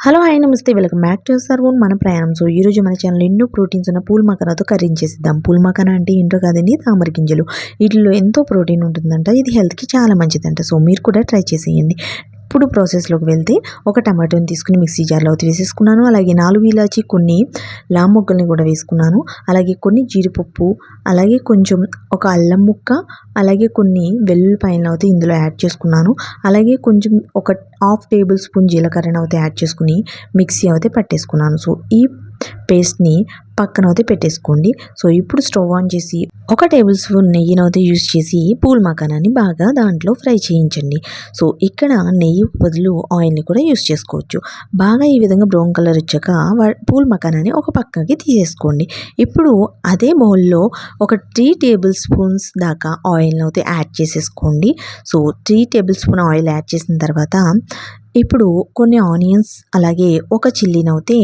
Hello hi నమస్తే welcome back to సర్వోన్ మన ప్రయాణం. సో ఈరోజు మన ఛానల్ ఎన్నో ప్రోటీన్స్ ఉన్న పూల్ మకానాతో కర్రీ చేసిద్దాం. పూల్ మకానా అంటే ఏంటో కాదండి, తామర గింజలు. వీటిలో ఎంతో ప్రోటీన్ ఉంటుందంట, ఇది హెల్త్కి చాలా మంచిదంట. సో మీరు కూడా ట్రై చేసేయండి. ఇప్పుడు ప్రాసెస్లోకి వెళ్తే ఒక టమాటోని తీసుకుని మిక్సీ జార్లో వేసేసుకున్నాను. అలాగే 4 ఇలాచి, కొన్ని లామొగ్గల్ని కూడా వేసుకున్నాను. అలాగే కొన్ని జీడిపప్పు, అలాగే కొంచెం ఒక అల్లం ముక్క, అలాగే కొన్ని వెల్లుల్లిపాయలను అయితే ఇందులో యాడ్ చేసుకున్నాను. అలాగే కొంచెం ఒక హాఫ్ టేబుల్ స్పూన్ జీలకర్రను అయితే యాడ్ చేసుకుని మిక్సీ అయితే పట్టేసుకున్నాను. సో ఈ పేస్ట్ని పక్కన అయితే పెట్టేసుకోండి. సో ఇప్పుడు స్టవ్ ఆన్ చేసి 1 టేబుల్ స్పూన్ నెయ్యిని అయితే యూజ్ చేసి పూల్ మకానాన్ని బాగా దాంట్లో ఫ్రై చేయించండి. సో ఇక్కడ నెయ్యి బదులు ఆయిల్ని కూడా యూజ్ చేసుకోవచ్చు. బాగా ఈ విధంగా బ్రౌన్ కలర్ వచ్చాక పూల్ మకానాన్ని ఒక పక్కకి తీసేసుకోండి. ఇప్పుడు అదే బౌల్లో ఒక 3 టేబుల్ స్పూన్స్ దాకా ఆయిల్ని అయితే యాడ్ చేసేసుకోండి. So 3 table spoon oil add చేసిన తర్వాత ఇప్పుడు కొన్ని ఆనియన్స్, అలాగే ఒక చిల్లీని అయితే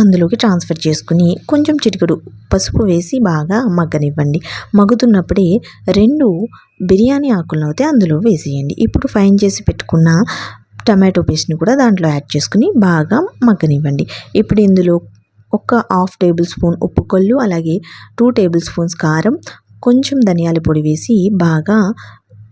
అందులోకి ట్రాన్స్ఫర్ చేసుకుని కొంచెం చిటికెడు పసుపు వేసి బాగా మగ్గనివ్వండి. మగ్గుతున్నప్పుడే 2 బిర్యానీ ఆకులను అయితే అందులో వేసేయండి. ఇప్పుడు ఫైన్ చేసి పెట్టుకున్న టమాటో పేస్ట్ని కూడా దాంట్లో యాడ్ చేసుకుని బాగా మగ్గనివ్వండి. ఇప్పుడు ఇందులో ఒక హాఫ్ టేబుల్ స్పూన్ ఉప్పు కొల్లు, అలాగే 2 టేబుల్ స్పూన్స్ కారం, కొంచెం ధనియాల పొడి వేసి బాగా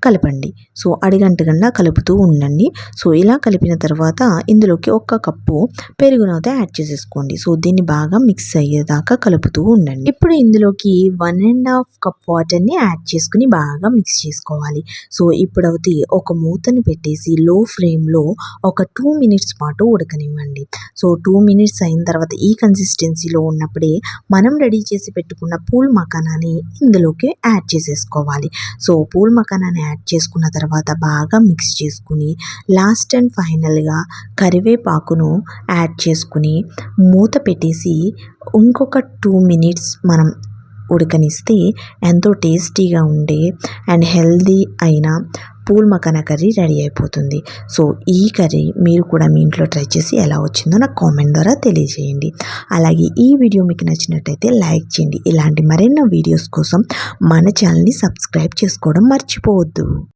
కలపండి. సో అడిగంటకుండా కలుపుతూ ఉండండి. సో ఇలా కలిపిన తర్వాత ఇందులోకి 1 కప్పు పెరుగునైతే యాడ్ చేసేసుకోండి. సో దీన్ని బాగా మిక్స్ అయ్యేదాకా కలుపుతూ ఉండండి. ఇప్పుడు ఇందులోకి 1.5 కప్ వాటర్ని యాడ్ చేసుకుని బాగా మిక్స్ చేసుకోవాలి. సో ఇప్పుడైతే ఒక మూతను పెట్టేసి లో ఫ్లేమ్లో ఒక 2 మినిట్స్ పాటు ఉడకనివ్వండి. సో 2 మినిట్స్ అయిన తర్వాత ఈ కన్సిస్టెన్సీలో ఉన్నప్పుడే మనం రెడీ చేసి పెట్టుకున్న పూల్ మకానాని ఇందులోకి యాడ్ చేసేసుకోవాలి. సో పూల్ మకానాని యాడ్ చేసుకున్న తర్వాత బాగా మిక్స్ చేసుకుని లాస్ట్ అండ్ ఫైనల్గా కరివేపాకును యాడ్ చేసుకుని మూత పెట్టేసి ఇంకొక 2 మినిట్స్ మనం ఉడకనిస్తే ఎంతో టేస్టీగా ఉండే అండ్ హెల్దీ అయిన పూల్ మకానా కర్రీ రెడీ అయిపోతుంది. సో ఈ కర్రీ మీరు కూడా మీ ఇంట్లో ట్రై చేసి ఎలా వచ్చిందో నాకు కామెంట్ ద్వారా తెలియజేయండి. అలాగే ఈ వీడియో మీకు నచ్చినట్టయితే లైక్ చేయండి. ఇలాంటి మరెన్నో వీడియోస్ కోసం మన ఛానల్ని సబ్స్క్రైబ్ చేసుకోవడం మర్చిపోవద్దు.